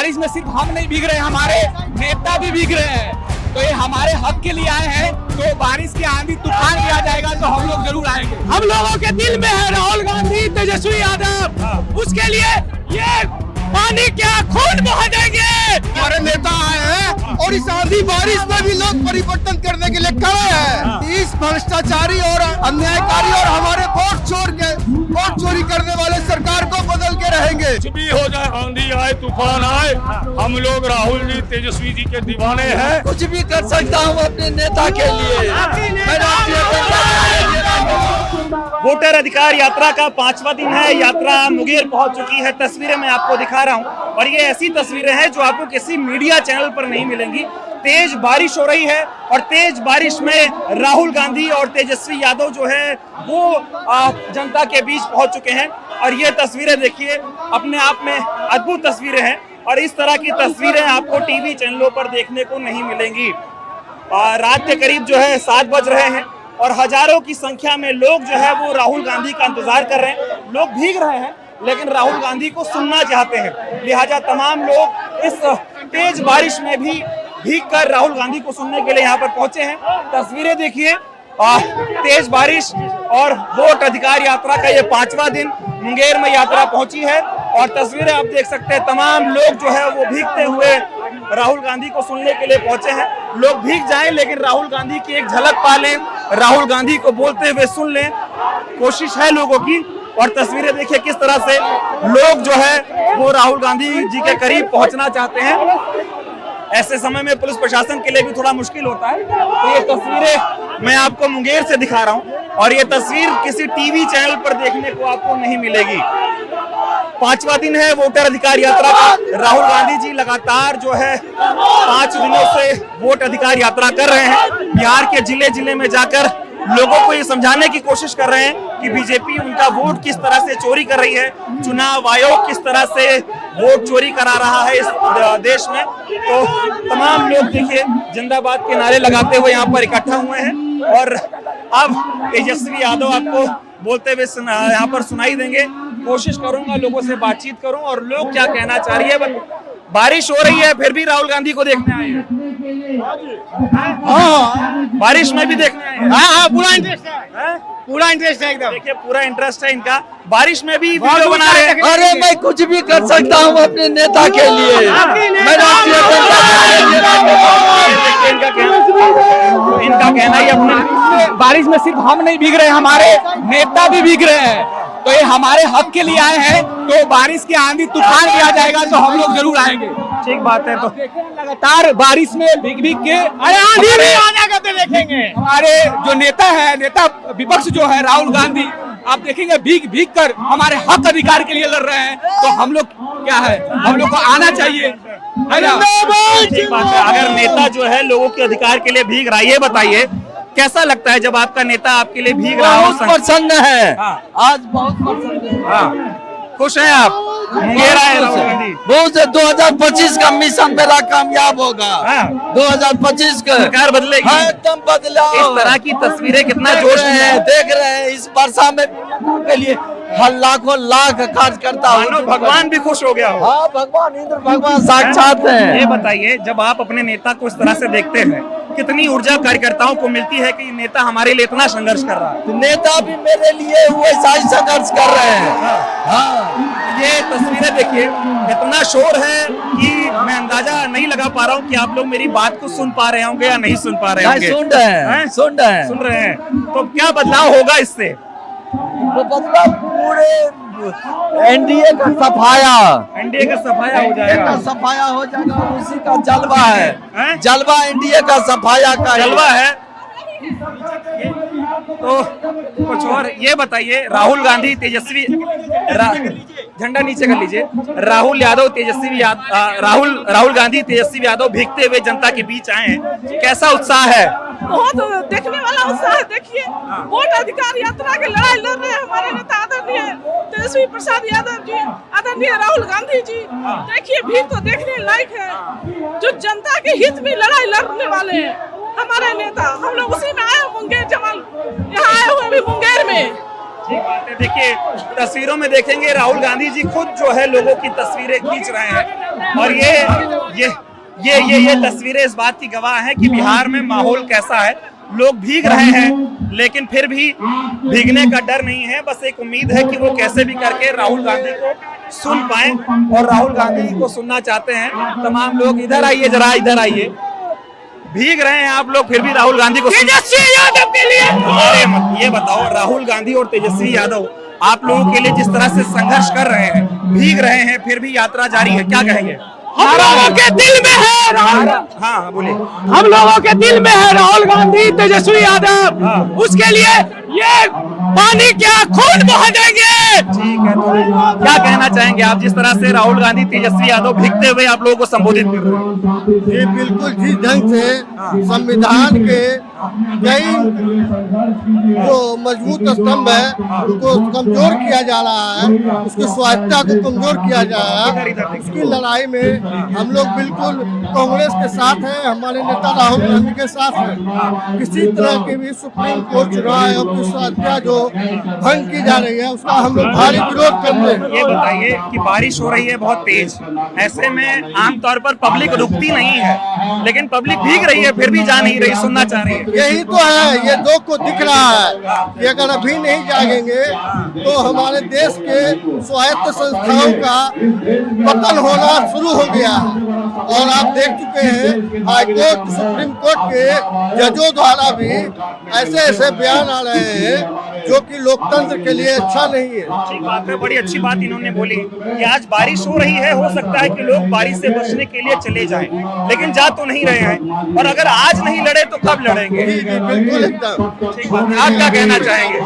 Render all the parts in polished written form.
बारिश में सिर्फ हम नहीं भीग रहे, हमारे नेता भी भीग रहे हैं। तो ये हमारे हक के लिए आए हैं। तो बारिश की आंधी तूफान भी आ जाएगा तो हम लोग जरूर आएंगे। हम लोगों के दिल में है राहुल गांधी, तेजस्वी यादव। उसके लिए ये पानी क्या खून बहा देंगे। हमारे नेता आए हैं और इस आंधी बारिश में भी लोग परिवर्तन करने के लिए खड़े हैं। इस भ्रष्टाचारी और अन्यायकारी और हमारे वोट चोरी करने वाले सरकार को बदल के रहेंगे। कुछ भी हो जाए, आंधी आए तूफान आए, हम लोग राहुल जी तेजस्वी जी के दीवाने हैं। कुछ भी कर सकता हूँ अपने नेता के लिए। वोटर अधिकार यात्रा का 5वां दिन है। यात्रा मुंगेर पहुंच चुकी है। तस्वीरें मैं आपको दिखा रहा हूं और ये ऐसी तस्वीरें हैं जो आपको किसी मीडिया चैनल पर नहीं मिलेंगी। तेज बारिश हो रही है और तेज बारिश में राहुल गांधी और तेजस्वी यादव जो है वो जनता के बीच पहुंच चुके हैं। और ये तस्वीरें देखिए, अपने आप में अद्भुत तस्वीरें हैं और इस तरह की तस्वीरें आपको टीवी चैनलों पर देखने को नहीं मिलेंगी। रात के करीब जो है 7 बज रहे हैं और हजारों की संख्या में लोग जो है वो राहुल गांधी का इंतजार कर रहे हैं। लोग भीग रहे हैं लेकिन राहुल गांधी को सुनना चाहते हैं, लिहाजा तमाम लोग इस तेज बारिश में भी भीग कर राहुल गांधी को सुनने के लिए यहाँ पर पहुंचे हैं। तस्वीरें देखिए, तेज बारिश और वोट अधिकार यात्रा का ये 5वां दिन मुंगेर में यात्रा पहुंची है और तस्वीरें आप देख सकते हैं। तमाम लोग जो है वो भीगते हुए राहुल गांधी को सुनने के लिए पहुंचे हैं। लोग भीग जाएं लेकिन राहुल गांधी की एक झलक पा लें, राहुल गांधी को बोलते हुए सुन लें, कोशिश है लोगों की। और तस्वीरें देखिए किस तरह से लोग जो है वो राहुल गांधी जी के करीब पहुंचना चाहते हैं। ऐसे समय में पुलिस प्रशासन के लिए भी थोड़ा मुश्किल होता है। तो ये तस्वीरें मैं आपको मुंगेर से दिखा रहा हूं और ये तस्वीर किसी टीवी चैनल पर देखने को आपको नहीं मिलेगी। 5वां दिन है वोटर अधिकार यात्रा का। राहुल गांधी जी लगातार जो है 5 दिनों से वोट अधिकार यात्रा कर रहे हैं। बिहार के जिले जिले में जाकर लोगों को ये समझाने की कोशिश कर रहे हैं कि बीजेपी उनका वोट किस तरह से चोरी कर रही है, चुनाव आयोग किस तरह से वोट चोरी करा रहा है इस देश में। तो तमाम लोग देखिए जिंदाबाद के नारे लगाते हुए यहाँ पर इकट्ठा हुए हैं और अब तेजस्वी यादव आपको बोलते हुए यहाँ पर सुनाई देंगे। कोशिश करूंगा लोगों से बातचीत करूं और लोग क्या कहना चाह रही है। बारिश हो रही है फिर भी राहुल गांधी को देखने आए हैं। हाँ, बारिश में भी देखने आए हैं। हाँ, पूरा इंटरेस्ट है, पूरा इंटरेस्ट है एकदम। देखिए पूरा इंटरेस्ट है इनका। बारिश में भी वीडियो बना रहे हैं। अरे मैं कुछ भी कर सकता हूँ अपने नेता के लिए। मैं राष्ट्रीय इनका कहना ही अपने बारिश में सिर्फ हम नहीं भीग रहे, हमारे नेता भी भीग रहे हैं। तो ये हमारे हक के लिए आए हैं। तो बारिश की आंधी तूफान भी आ जाएगा तो हम लोग जरूर आएंगे। ठीक बात है। तो लगातार बारिश में भीग भीग के आंधी भी आ जाएगा तो देखेंगे। हमारे जो नेता है, नेता विपक्ष जो है राहुल गांधी, आप देखेंगे भीग भीग कर हमारे हक अधिकार के लिए लड़ रहे हैं। तो हम लोग क्या है, हम लोग को आना चाहिए, है ना। ठीक बात है। अगर नेता जो है लोगों के अधिकार के लिए भीग रहा है, ये बताइए कैसा लगता है जब आपका नेता आपके लिए भीग रहा हो? प्रसन्न है। हाँ। आज बहुत प्रसन्न है। हाँ, खुश हैं आप? मुंगेर आए राहुल गांधी। बहुत 2025 का मिशन मेरा कामयाब होगा। हाँ। 2025 का सरकार बदलेगी। हाँ, एकदम बदलाव। इस तरह की तस्वीरें कितना जोश है। देख रहे हैं इस वर्षा में के लिए हर लाखों लाख कार्यकर्ता मानो भगवान भी खुश हो गया हो। हाँ, भगवान इंद्र भगवान साक्षात हैं। ये बताइए जब आप अपने नेता को इस तरह से देखते हैं कितनी ऊर्जा कार्यकर्ताओं को मिलती है कि नेता हमारे लिए इतना संघर्ष कर रहा है। नेता भी मेरे लिए वैसा ही संघर्ष कर रहे हैं। हाँ। ये तस्वीरें देखिए, इतना शोर है कि मैं अंदाजा नहीं लगा पा रहा हूँ कि आप लोग मेरी बात को सुन पा रहे होंगे या नहीं सुन पा रहे होंगे। सुन रहे हैं, सुन रहे हैं, सुन रहे हैं। तो क्या बदलाव होगा इससे? तो बदलाव पूरे एनडीए का सफाया, एनडीए का सफाया हो जाएगा। सफाया हो जाएगा। उसी का जलवा है, हैं? जलवा एनडीए का सफाया का जलवा है। तो कुछ और ये बताइए, राहुल गांधी तेजस्वी झंडा नीचे कर लीजिए। राहुल गांधी तेजस्वी यादव भीगते हुए जनता के बीच आए हैं, कैसा उत्साह है? बहुत देखने वाला उत्साह है। देखिए वोट अधिकार यात्रा की लड़ाई लड़ रहे हैं हमारे नेता आदरणीय तेजस्वी प्रसाद यादव जी, आदरणीय राहुल गांधी जी। देखिए भीड़ तो देखने लायक है। जो जनता के हित में लड़ाई लड़ने वाले हैं हमारे नेता। हम लोग उसी में आए मुंगेर, जमाल यहाँ आए हुए भी मुंगेर में। ठीक बात है। देखिए तस्वीरों में देखेंगे राहुल गांधी जी खुद जो है लोगों की तस्वीरें खींच रहे हैं और ये तस्वीरें इस बात की गवाह हैं कि बिहार में माहौल कैसा है। लोग भीग रहे हैं लेकिन फिर भी भीगने का डर नहीं है। बस एक उम्मीद है कि वो कैसे भी करके राहुल गांधी को सुन पाए और राहुल गांधी को सुनना चाहते हैं तमाम लोग। इधर आइए जरा, इधर आइए। भीग रहे हैं आप लोग फिर भी राहुल गांधी को तेजस्वी यादव के लिए। अरे ये बताओ, राहुल गांधी और तेजस्वी यादव आप लोगों के लिए जिस तरह से संघर्ष कर रहे हैं, भीग रहे हैं फिर भी यात्रा जारी है, क्या कहेंगे? हम लोगों के दिल में है राहुल। हाँ बोलिए। हम लोगों के दिल में है राहुल गांधी तेजस्वी यादव। उसके लिए ये पानी क्या खून बहा देंगे। ठीक है, तो क्या कहना चाहेंगे आप जिस तरह से राहुल गांधी तेजस्वी यादव भीगते हुए आप लोगों को संबोधित कर रहे हैं? ये बिल्कुल जिस ढंग से संविधान के कई जो मजबूत स्तंभ है उनको कमजोर किया जा रहा है, उसकी स्वायत्तता को कमजोर किया जा रहा है, उसकी लड़ाई में हम लोग बिल्कुल कांग्रेस के साथ हैं, हमारे नेता राहुल गांधी के साथ हैं। किसी तरह के भी सुप्रीम कोर्ट चुनाव आयोग की स्वायत्तता जो भंग की जा रही है उसका हम लोग भारी विरोध करते हैं। ये बताइए कि बारिश हो रही है बहुत तेज, ऐसे में आमतौर पर पब्लिक रुकती नहीं है लेकिन पब्लिक भीग रही है फिर भी जा नहीं रही, सुनना चाह रही है। यही तो है, ये दो को दिख रहा है कि अगर अभी नहीं जागेंगे तो हमारे देश के स्वायत्त संस्थाओं का पतन होना शुरू हो गया है। और आप देख चुके हैं हाईकोर्ट सुप्रीम कोर्ट के जजों द्वारा भी ऐसे ऐसे बयान आ रहे हैं जो कि लोकतंत्र के लिए अच्छा नहीं है। ठीक बात है, बड़ी अच्छी बात इन्होंने बोली कि आज बारिश हो रही है, हो सकता है कि लोग बारिश से बचने के लिए चले जाएं, लेकिन जा तो नहीं रहे हैं। और अगर आज नहीं लड़े तो कब लड़ेंगे? जी बिल्कुल एकदम ठीक बात है, आप क्या कहना चाहेंगे?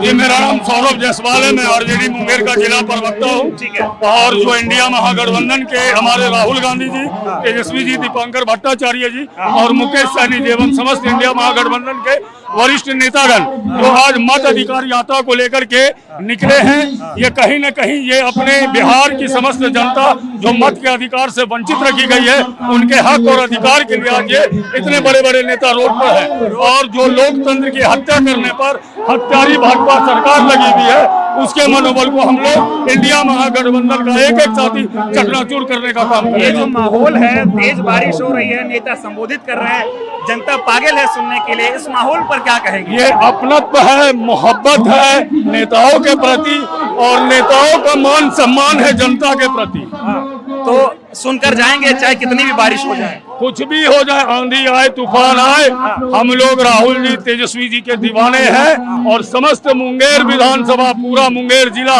जी मेरा नाम सौरभ जायसवाल है, मैं आरजेडी मुंगेर का जिला प्रवक्ता हूँ। ठीक है। और जो इंडिया महागठबंधन के हमारे राहुल गांधी जी, तेजस्वी जी, दीपांकर भट्टाचार्य जी और मुकेश सहनी जी एवं समस्त इंडिया महागठबंधन के वरिष्ठ नेतागण जो आज मत अधिकार यात्रा को लेकर के निकले हैं, ये कहीं न कहीं ये अपने बिहार की समस्त जनता जो मत के अधिकार से वंचित रखी गई है उनके हक और अधिकार के लिए आज ये इतने बड़े बड़े नेता रोड पर है। और जो लोकतंत्र की हत्या करने पर हत्यारी भाजपा सरकार लगी हुई है उसके मनोबल को हम लोग इंडिया महागठबंधन का एक एक साथी चकनाचूर करने का काम ये करेंगे। जो माहौल है, तेज बारिश हो रही है, नेता संबोधित कर रहे हैं, जनता पागल है सुनने के लिए, इस माहौल पर क्या कहेंगे? ये अपनत्व है, मोहब्बत है नेताओं के प्रति और नेताओं का मान सम्मान है जनता के प्रति। तो सुनकर जाएंगे चाहे कितनी भी बारिश हो जाए, कुछ भी हो जाए, आंधी आए तूफान आए, हम लोग राहुल जी तेजस्वी जी के दीवाने हैं और समस्त मुंगेर विधानसभा पूरा मुंगेर जिला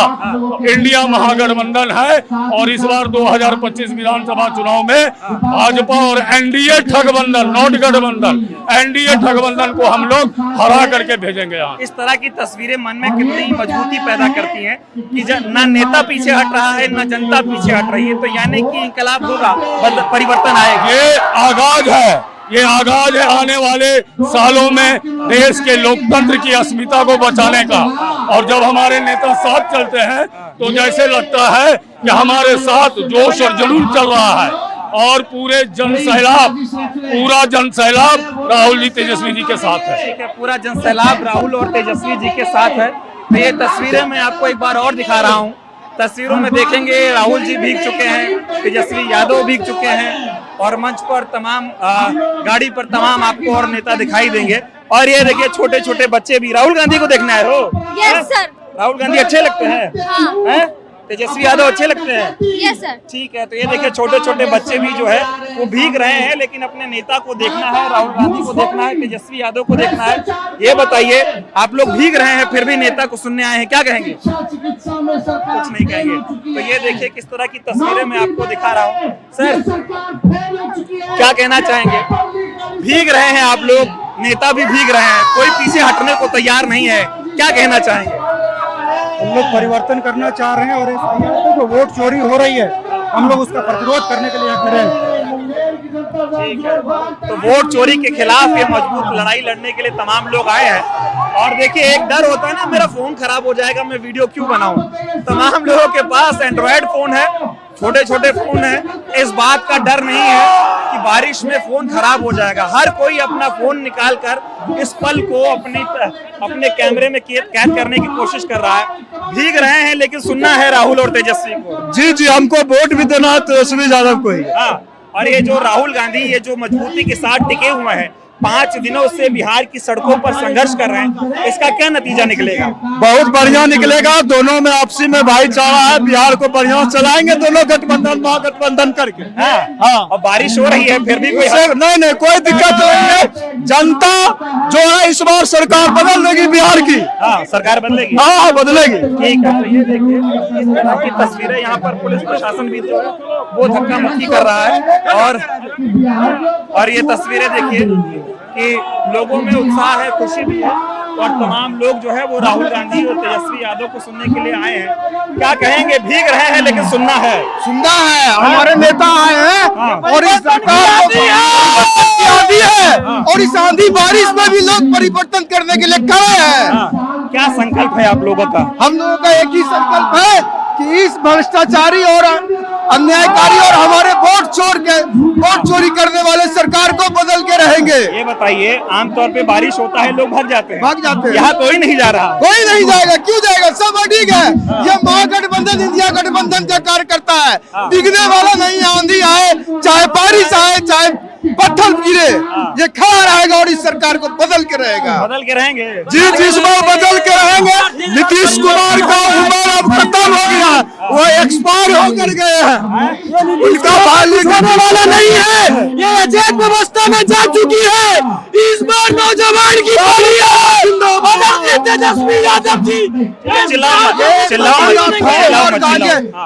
इंडिया महागठबंधन है। और इस बार 2025 विधानसभा चुनाव में भाजपा और एनडीए ठगबंधन, नॉट गठबंधन, एनडीए ठगबंधन को हम लोग हरा करके भेजेंगे यहाँ। इस तरह की तस्वीरें मन में कितनी मजबूती पैदा करती हैं कि न नेता पीछे हट रहा है न जनता पीछे हट रही है, तो यानी कि इंकलाब होगा, परिवर्तन आएगा। ये आगाज है, ये आगाज है आने वाले सालों में देश के लोकतंत्र की अस्मिता को बचाने का। और जब हमारे नेता साथ चलते हैं तो जैसे लगता है कि हमारे साथ जोश और जुनून चल रहा है और पूरा जन सैलाब राहुल जी तेजस्वी जी के साथ है। ठीक है, पूरा जन सैलाब राहुल और तेजस्वी जी के साथ है। तो ये तस्वीरें मैं आपको एक बार और दिखा रहा हूँ। तस्वीरों में देखेंगे राहुल जी भीग चुके हैं, तेजस्वी यादव भीग चुके हैं और मंच पर तमाम गाड़ी पर तमाम आपको और नेता दिखाई देंगे। और ये देखिए छोटे छोटे बच्चे भी राहुल गांधी को देखना है। हो यस सर। राहुल गांधी अच्छे लगते हैं? हाँ। हैं? तेजस्वी यादव अच्छे लगते हैं? Yes sir. ठीक है, तो ये देखिए छोटे छोटे बच्चे भी जो है वो भीग रहे हैं, लेकिन अपने नेता को देखना है, राहुल गांधी को देखना है, तेजस्वी यादव को देखना है। ये बताइए, आप लोग भीग रहे हैं फिर भी नेता को सुनने आए हैं, क्या कहेंगे? कुछ नहीं कहेंगे। तो ये देखिए किस तरह की तस्वीरें मैं आपको दिखा रहा हूँ। सर क्या कहना चाहेंगे? भीग रहे हैं आप लोग, नेता भी भीग रहे हैं, कोई पीछे हटने को तैयार नहीं है, क्या कहना चाहेंगे? हम लोग परिवर्तन करना चाह रहे हैं और जो वोट चोरी हो रही है हम लोग उसका प्रतिरोध करने के लिए खड़े हैं। ठीक है, तो वोट चोरी के खिलाफ ये मजबूत लड़ाई लड़ने के लिए तमाम लोग आए हैं। और देखिए एक डर होता है ना, मेरा फोन खराब हो जाएगा, मैं वीडियो क्यों बनाऊं। तमाम लोगों के पास एंड्रॉयड फोन है, छोटे छोटे फोन है, इस बात का डर नहीं है कि बारिश में फोन खराब हो जाएगा। हर कोई अपना फोन निकाल कर इस पल को अपने कैमरे में कैद करने की कोशिश कर रहा है। भीग रहे हैं, लेकिन सुनना है राहुल और तेजस्वी को। जी जी, हमको वोट भी देना है तेजस्वी यादव को ही। हाँ, और ये जो राहुल गांधी ये जो मजबूती के साथ टिके हुए हैं, 5 दिनों से बिहार की सड़कों पर संघर्ष कर रहे हैं, इसका क्या नतीजा निकलेगा? बहुत बढ़िया निकलेगा। दोनों में आपसी में भाईचारा है। बिहार को बढ़िया चलाएंगे दोनों गठबंधन महागठबंधन करके। हाँ, और बारिश हो रही है फिर भी कोई नहीं कोई दिक्कत नहीं है। जनता जो है इस बार सरकार बदल देगी बिहार की। हाँ, सरकार बदलेगी। हाँ, बदलेगी। ठीक है, तो ये देखिए इस तरह की तस्वीरें, यहाँ पर पुलिस प्रशासन भी जो है वो धक्का मुक्की कर रहा है। और ये तस्वीरें देखिए कि लोगों में उत्साह है, खुशी भी है, और तमाम लोग जो है वो राहुल गांधी और तेजस्वी यादव को सुनने के लिए आए हैं। क्या कहेंगे? भीग रहे हैं लेकिन सुनना है। हमारे नेता आए हैं और इस सरकार आंधी है और इस आंधी बारिश में भी लोग परिवर्तन करने के लिए खड़े हैं। क्या संकल्प है आप लोगों का? हम लोगों का एक ही संकल्प है कि इस भ्रष्टाचारी और अन्यायकारी और हमारे वोट चोरी करने वाले सरकार को बदल के रहेंगे। ये बताइए, आमतौर पे बारिश होता है लोग भाग जाते हैं। यहाँ कोई नहीं जा रहा। कोई नहीं जाएगा। क्यों जाएगा? सब ठीक है। ये महागठबंधन इंडिया गठबंधन का कार्य करता है। दिखने वाला नहीं। आंधी आए, चाहे बारिश आए, चाहे पत्थर गिरे, ये खड़ा रहेगा और इस सरकार को बदल के रहेगा। बदल के रहेंगे। जी, जिस बार बदल के रहेंगे। नीतीश कुमार का उम्र अब खत्म हो गया, वो एक्सपायर होकर गए हैं। उनका भाली करने वाला नहीं है। ये अजैब व्यवस्था में जा चुकी है। इस बार नौजवान की तेजस्वी यादव जी।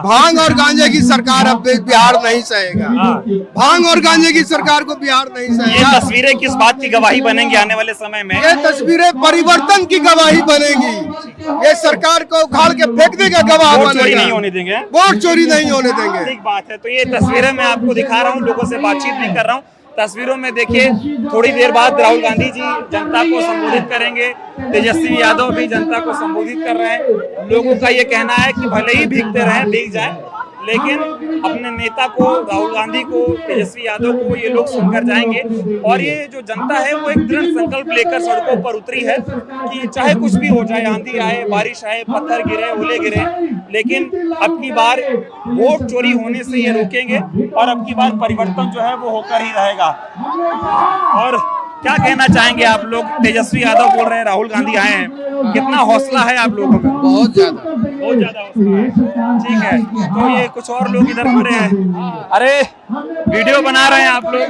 भांग और गांजे की सरकार अब बिहार नहीं सहेगा। भांग और गांजे की सरकार को बिहार नहीं ये सहेगा। तस्वीरें किस बात की गवाही बनेंगी आने वाले समय में? ये तस्वीरें परिवर्तन की गवाही बनेगी। ये सरकार को उखाड़ के फेंकने का गवाह वोट चोरी बनेगा। नहीं होने देंगे। वोट चोरी नहीं होने देंगे। ठीक बात है। तो ये तस्वीरें मैं आपको दिखा रहा हूँ, लोगों से बातचीत भी कर रहा हूँ। तस्वीरों में देखिए, थोड़ी देर बाद राहुल गांधी जी जनता को संबोधित करेंगे। तेजस्वी यादव भी जनता को संबोधित कर रहे हैं। लोगों का ये कहना है कि भले ही भीगते रहें, भीग जाए, लेकिन अपने नेता को, राहुल गांधी को, तेजस्वी यादव को ये लोग सुनकर जाएंगे। और ये जो जनता है वो एक दृढ़ संकल्प लेकर सड़कों पर उतरी है कि चाहे कुछ भी हो जाए, आंधी आए, बारिश आए, पत्थर गिरे, ओले गिरे, लेकिन अब की बार वोट चोरी होने से ये रोकेंगे और अब की बार परिवर्तन जो है वो होकर ही रहेगा। और क्या कहना चाहेंगे आप लोग? तेजस्वी यादव बोल रहे हैं राहुल गांधी आए हैं, कितना हौसला है आप लोगों का? बहुत ज्यादा हौसला है। ठीक है, तो ये कुछ और लोग इधर खड़े हैं। अरे वीडियो बना रहे हैं आप लोग?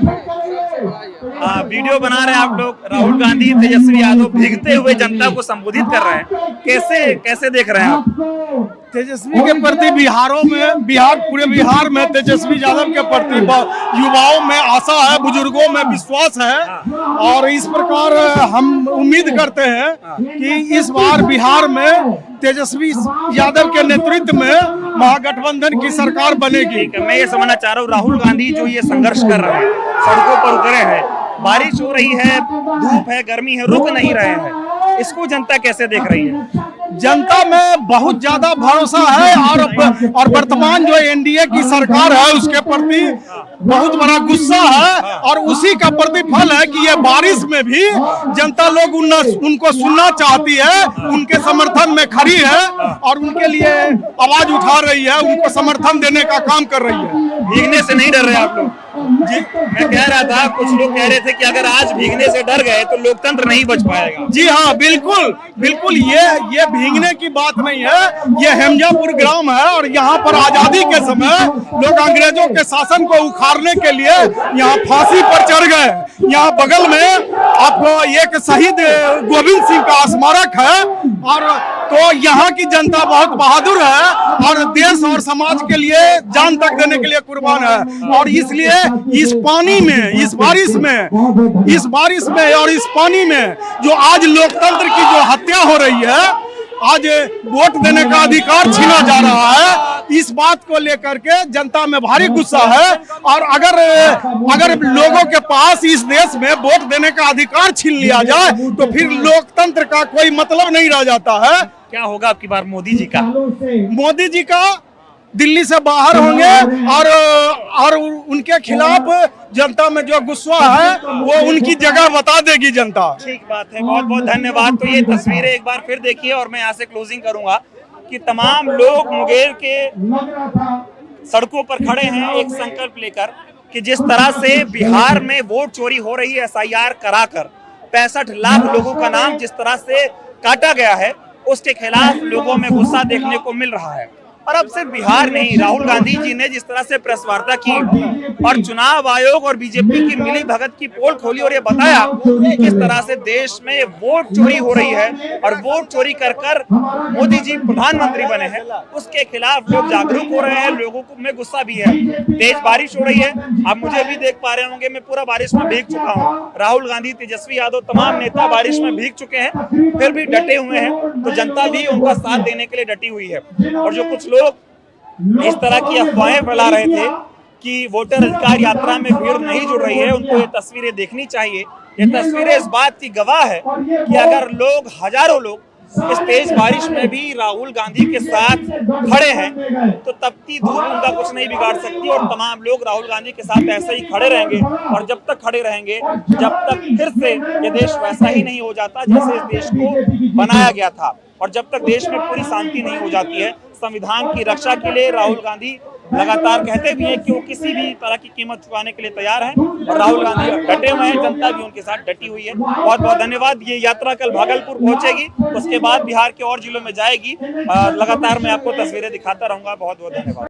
वीडियो बना रहे हैं आप लोग। राहुल गांधी, तेजस्वी यादव भीगते हुए जनता को संबोधित कर रहे हैं। कैसे देख रहे हैं आप? तेजस्वी के प्रति पूरे बिहार में तेजस्वी यादव के प्रति युवाओं में आशा है, बुजुर्गों में विश्वास है। और इस प्रकार हम उम्मीद करते हैं कि इस बार बिहार में तेजस्वी यादव के नेतृत्व में महागठबंधन की सरकार बनेगी। मैं ये समझना चाह रहा हूँ, राहुल गांधी जो ये संघर्ष कर रहे हैं, सड़कों पर उतरे हैं, बारिश हो रही है, धूप है, गर्मी है, रुक नहीं रहे हैं, इसको जनता कैसे देख रही है? जनता में बहुत ज्यादा भरोसा है और वर्तमान जो एनडीए की सरकार है उसके प्रति बहुत बड़ा गुस्सा है। और उसी का प्रतिफल है कि ये बारिश में भी जनता लोग उनको सुनना चाहती है, उनके समर्थन में खड़ी है और उनके लिए आवाज उठा रही है, उनको समर्थन देने का काम कर रही है। भीगने से नहीं डर रहे आप लोग? जी, मैं कह रहा था, कुछ लोग कह रहे थे कि अगर आज भीगने से डर गए तो लोकतंत्र नहीं बच पाएगा। जी हाँ, बिल्कुल ये भीगने की बात नहीं है। ये हेमजापुर ग्राम है और यहाँ पर आजादी के समय लोग अंग्रेजों के शासन को उखाड़ने के लिए यहाँ फांसी पर चढ़ गए। यहाँ बगल में आपको एक शहीद गोविंद सिंह का स्मारक है। और तो यहाँ की जनता बहुत बहादुर है और देश और समाज के लिए जान तक देने के लिए कुर्बान है। और इसलिए इस पानी में, इस बारिश में और इस पानी में जो आज लोकतंत्र की जो हत्या हो रही है, आज वोट देने का अधिकार छीना जा रहा है, इस बात को लेकर के जनता में भारी गुस्सा है। और अगर लोगों के पास इस देश में वोट देने का अधिकार छीन लिया जाए तो फिर लोकतंत्र का कोई मतलब नहीं रह जाता है। क्या होगा आपकी बार मोदी जी का? मोदी जी का दिल्ली से बाहर होंगे और उनके खिलाफ जनता में जो गुस्सा है वो उनकी जगह बता देगी जनता। ठीक बात है, बहुत बहुत धन्यवाद। तो ये तस्वीरें एक बार फिर देखिए और मैं यहाँ से क्लोजिंग करूंगा कि तमाम लोग मुंगेर के सड़कों पर खड़े हैं एक संकल्प लेकर कि जिस तरह से बिहार में वोट चोरी हो रही है SIR कराकर 65 लाख लोगों का नाम जिस तरह से काटा गया है, उसके खिलाफ लोगों में गुस्सा देखने को मिल रहा है। और अब सिर्फ बिहार नहीं, राहुल गांधी जी ने जिस तरह से प्रेस वार्ता की और चुनाव आयोग और बीजेपी की मिली भगत की पोल खोली और ये बताया कि किस तरह से देश में वोट चोरी हो रही है और वोट चोरी कर कर मोदी जी प्रधानमंत्री बने हैं, उसके खिलाफ लोग जागरूक हो रहे हैं, लोगों को में गुस्सा भी है। तेज बारिश हो रही है, आप मुझे भी देख पा रहे होंगे, मैं पूरा बारिश में भीग चुका हूँ। राहुल गांधी, तेजस्वी यादव, तमाम नेता बारिश में भीग चुके हैं, फिर भी डटे हुए हैं, तो जनता भी उनका साथ देने के लिए डटी हुई है। और जो कुछ लोग इस तरह की अफवाहें फैला रहे थे कि वोटर अधिकार यात्रा में भीड़ नहीं जुड़ रही है, उनको ये तस्वीरें देखनी चाहिए। ये तस्वीरें इस बात की गवाह है कि अगर लोग, हजारों लोग इस तेज बारिश में भी राहुल गांधी के साथ खड़े हैं तो तपती धूप उनका कुछ नहीं बिगाड़ सकती और तमाम लोग राहुल गांधी के साथ ऐसे ही खड़े रहेंगे। और जब तक खड़े रहेंगे, जब तक फिर से ये देश वैसा ही नहीं हो जाता जैसे इस देश को बनाया गया था, और जब तक देश में पूरी शांति नहीं हो जाती है, संविधान की रक्षा के लिए राहुल गांधी लगातार कहते भी हैं कि वो किसी भी तरह की कीमत चुकाने के लिए तैयार हैं और राहुल गांधी डटे हुए हैं, जनता भी उनके साथ डटी हुई है। बहुत बहुत धन्यवाद। ये यात्रा कल भागलपुर पहुंचेगी, उसके बाद बिहार के और जिलों में जाएगी। लगातार मैं आपको तस्वीरें दिखाता रहूंगा। बहुत बहुत धन्यवाद।